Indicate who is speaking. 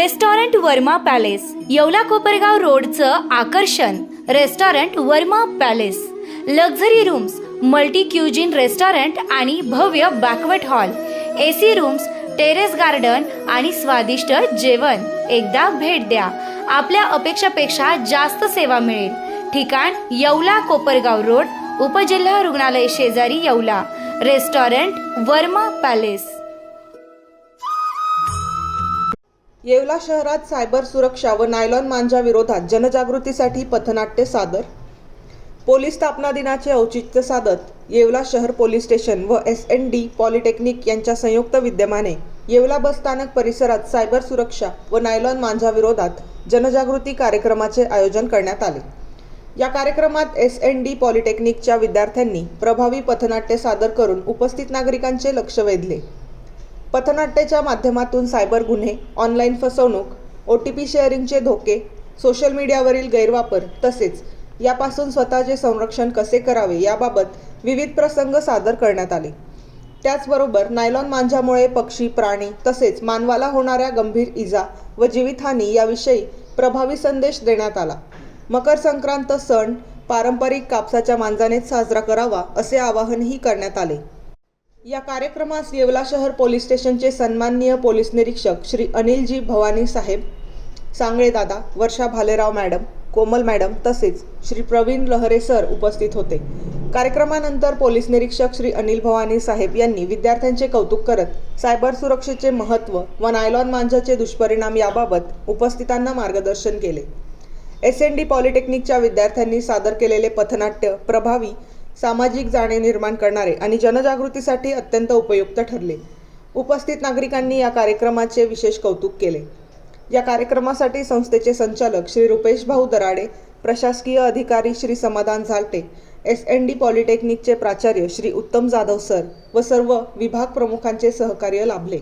Speaker 1: Restaurant Verma palace, Yeola Kopargaon रोडचं आकर्षण restaurant Verma palace. Luxury rooms, multi cuisine restaurant आणि भव्य banquet hall, AC rooms, terrace garden आणि स्वादिष्ट जेवण. एकदा भेट द्या. आपल्या अपेक्षापेक्षा जास्त सेवा मिळेल. ठिकाण येवला कोपरगाव रोड, उपजिल्हा रुग्णालय शेजारी येवला. Restaurant Verma palace.
Speaker 2: येवला शहरात सायबर सुरक्षा व नायलॉन मांजा विरोधात जनजागृतीसाठी पथनाट्य सादर. पोलीस स्थापना दिनाचे औचित्य साधत येवला शहर पोलीस स्टेशन व SND पॉलिटेक्निक यांच्या संयुक्त विद्यमाने येवला बस स्थानक परिसरात सायबर सुरक्षा व नायलॉन मांजा विरोधात जनजागृती कार्यक्रमाचे आयोजन करण्यात आले. या कार्यक्रमात SND पॉलिटेक्निकच्या विद्यार्थ्यांनी प्रभावी पथनाट्य सादर करून उपस्थित नागरिकांचे लक्ष वेधले. पथनाट्याच्या माध्यमातून सायबर गुन्हे, ऑनलाईन फसवणूक, OTP शेअरिंगचे धोके, सोशल मीडियावरील गैरवापर तसेच यापासून स्वतःचे संरक्षण कसे करावे याबाबत विविध प्रसंग सादर करण्यात आले. त्याचबरोबर नायलॉन मांजामुळे पक्षी, प्राणी तसेच मानवाला होणाऱ्या गंभीर इजा व जीवितहानी याविषयी प्रभावी संदेश देण्यात आला. मकर संक्रांत सण पारंपरिक कापसाच्या मांजानेच साजरा करावा असे आवाहनही करण्यात आले. या कार्यक्रमास येवला शहर पोलीस स्टेशनचे सन्माननीय पोलीस निरीक्षक श्री अनिलजी भवानी साहेब, सांगळे दादा, वर्षा भालेराव मॅडम, कोमल मॅडम तसेच श्री प्रवीण लहरे सर उपस्थित होते. कार्यक्रमानंतर पोलीस निरीक्षक श्री अनिल भवानी साहेब यांनी विद्यार्थ्यांचे कौतुक करत सायबर सुरक्षेचे महत्त्व व नायलॉन मांजाचे दुष्परिणाम याबाबत उपस्थितांना मार्गदर्शन केले. SND पॉलिटेक्निकच्या विद्यार्थ्यांनी सादर केलेले पथनाट्य प्रभावी, सामाजिक जाणीव निर्माण करणारे आणि जनजागृतीसाठी अत्यंत उपयुक्त ठरले. उपस्थित नागरिकांनी या कार्यक्रमाचे विशेष कौतुक केले. या कार्यक्रमासाठी संस्थेचे संचालक श्री रुपेश भाऊ दराडे, प्रशासकीय अधिकारी श्री समाधान झालटे, SND पॉलिटेक्निकचे प्राचार्य श्री उत्तम जाधव सर व सर्व विभाग प्रमुखांचे सहकार्य लाभले.